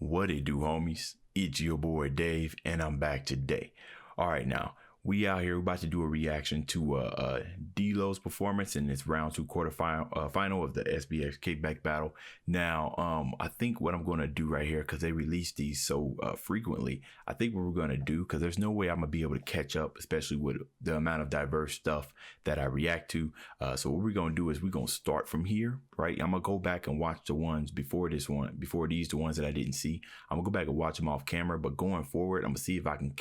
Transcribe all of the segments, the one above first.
What it do, homies? It's your boy Dave, and I'm back today. All right, now we out here. We're about to do a reaction to D-Lo's performance in this round 2 quarterfinal final of the SBX KICKBACK battle. Now, I think what I'm going to do right here, because they release these so frequently, I think what we're going to do, because there's no way I'm going to be able to catch up, especially with the amount of diverse stuff that I react to. So what we're going to do is we're going to start from here, right? I'm going to go back and watch the ones before these, the ones that I didn't see. I'm going to go back and watch them off camera, but going forward, I'm going to see if I can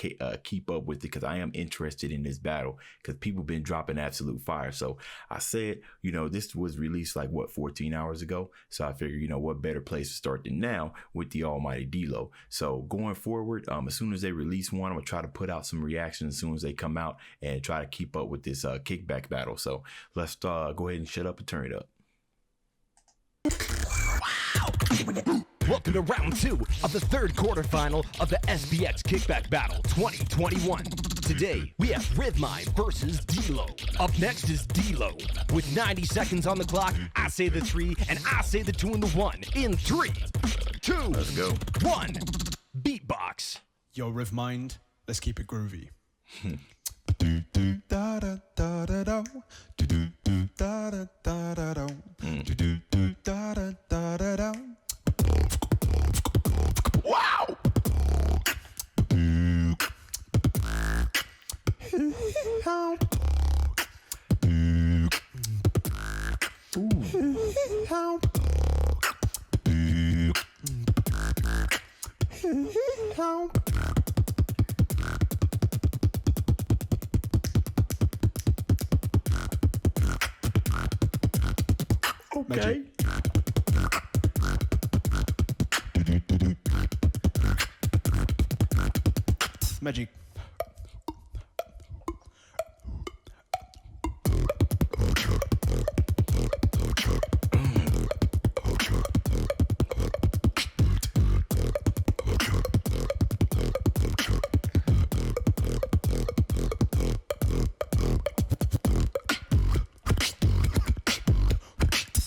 keep up with it, because I am interested in this battle, because people been dropping absolute fire. So I said, this was released like 14 hours ago. So I figured, what better place to start than now with the almighty D-Lo. So going forward, as soon as they release one, I'm gonna try to put out some reactions as soon as they come out and try to keep up with this kickback battle. So let's go ahead and shut up and turn it up. Welcome to round 2 of the third quarterfinal of the SBX KICKBACK Battle 2021. Today, we have RYTHMIND versus D-Lo. Up next is D-Lo. With 90 seconds on the clock, I say the 3 and I say the 2 and the 1. In 3, 2, let's go. 1. Beatbox. Yo, RYTHMIND, let's keep it groovy. Wow! Okay. Magic.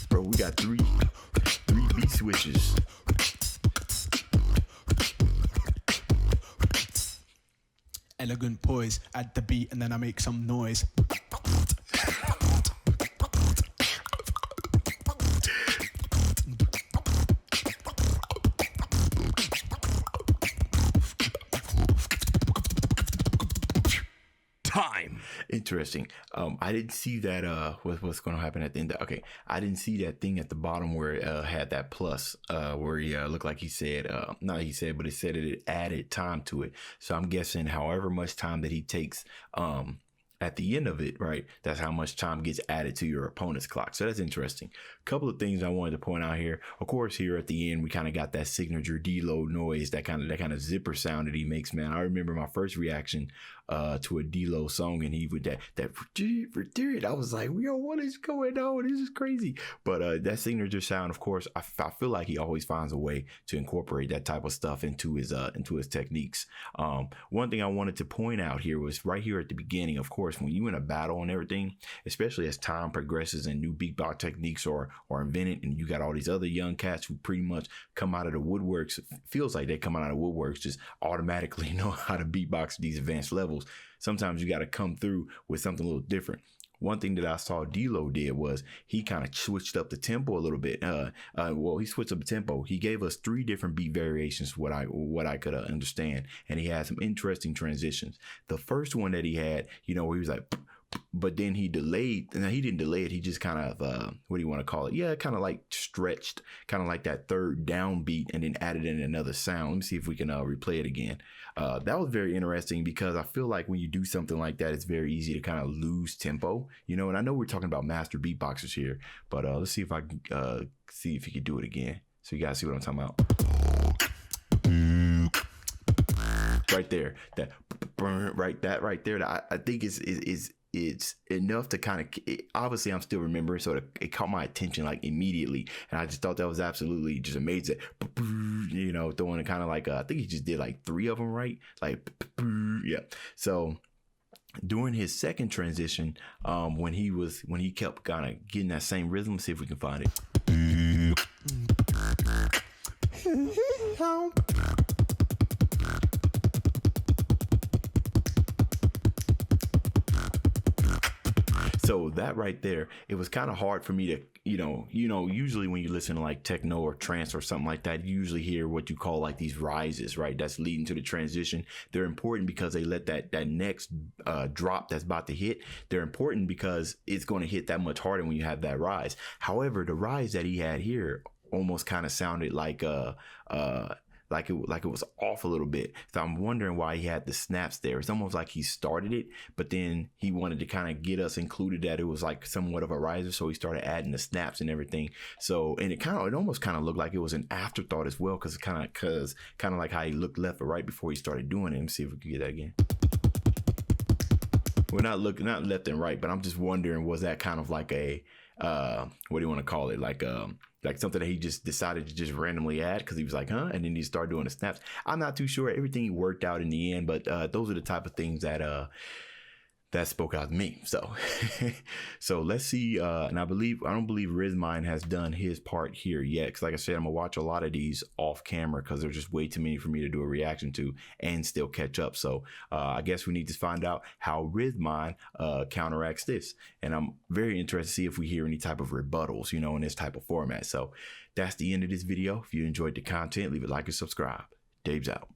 Bro, we got three beat switches. Elegant poise, add the beat and then I make some noise. Time. Interesting. I didn't see that what's going to happen at the end. Okay, I didn't see that thing at the bottom where it had that plus where he looked like he said not he said, but it said it added time to it. So I'm guessing however much time that he takes at the end of it, right, that's how much time gets added to your opponent's clock. So that's interesting. A couple of things I wanted to point out here. Of course, here at the end, we kind of got that signature D-Lo noise, that kind of zipper sound that he makes, man. I remember my first reaction to a D-Lo song, and he would that I was like, yo, what is going on? This is crazy. But that signature sound, of course, I feel like he always finds a way to incorporate that type of stuff into his techniques. One thing I wanted to point out here was right here at the beginning, of course, when you in a battle and everything, especially as time progresses and new beatbox techniques are invented, and you got all these other young cats who pretty much come out of the woodworks, feels like they come out of the woodworks, just automatically know how to beatbox at these advanced levels. Sometimes you got to come through with something a little different. One thing that I saw D-Lo did was he kind of switched up the tempo a little bit. He switched up the tempo. He gave us 3 different beat variations, what I could understand, and he had some interesting transitions. The first one that he had, he was like, but then he delayed, and he didn't delay it. He just kind of, what do you want to call it? Yeah, kind of like stretched, kind of like that third downbeat, and then added in another sound. Let me see if we can replay it again. That was very interesting, because I feel like when you do something like that, it's very easy to kind of lose tempo, and I know we're talking about master beatboxers here, but let's see if I can see if he can do it again. So you guys see what I'm talking about. Right there, that right there, I think it's enough to kind of, obviously I'm still remembering, so it caught my attention like immediately, and I just thought that was absolutely just amazing. Throwing it kind of like I think he just did like 3 of them, right? Like yeah. So during his second transition, when he kept kind of getting that same rhythm, let's see if we can find it. So that right there, it was kind of hard for me to, usually when you listen to like techno or trance or something like that, you usually hear what you call like these rises, right? That's leading to the transition. They're important because they let that next drop that's about to hit. They're important because it's going to hit that much harder when you have that rise. However, the rise that he had here almost kind of sounded like it was off a little bit. So I'm wondering why he had the snaps there. It's almost like he started it, but then he wanted to kind of get us included that it was like somewhat of a riser. So he started adding the snaps and everything. So, and it almost kind of looked like it was an afterthought as well. Cause kind of like how he looked left or right before he started doing it. Let me see if we can get that again. We're not left and right, but I'm just wondering, was that kind of like a, what do you want to call it? Like something that he just decided to just randomly add because he was like, huh? And then he started doing the snaps. I'm not too sure. Everything worked out in the end, but those are the type of things that spoke out to me. So let's see. And I don't believe RYTHMIND has done his part here yet. Cause like I said, I'm gonna watch a lot of these off camera because there's just way too many for me to do a reaction to and still catch up. So I guess we need to find out how RYTHMIND counteracts this. And I'm very interested to see if we hear any type of rebuttals, in this type of format. So that's the end of this video. If you enjoyed the content, leave a like and subscribe. Dave's out.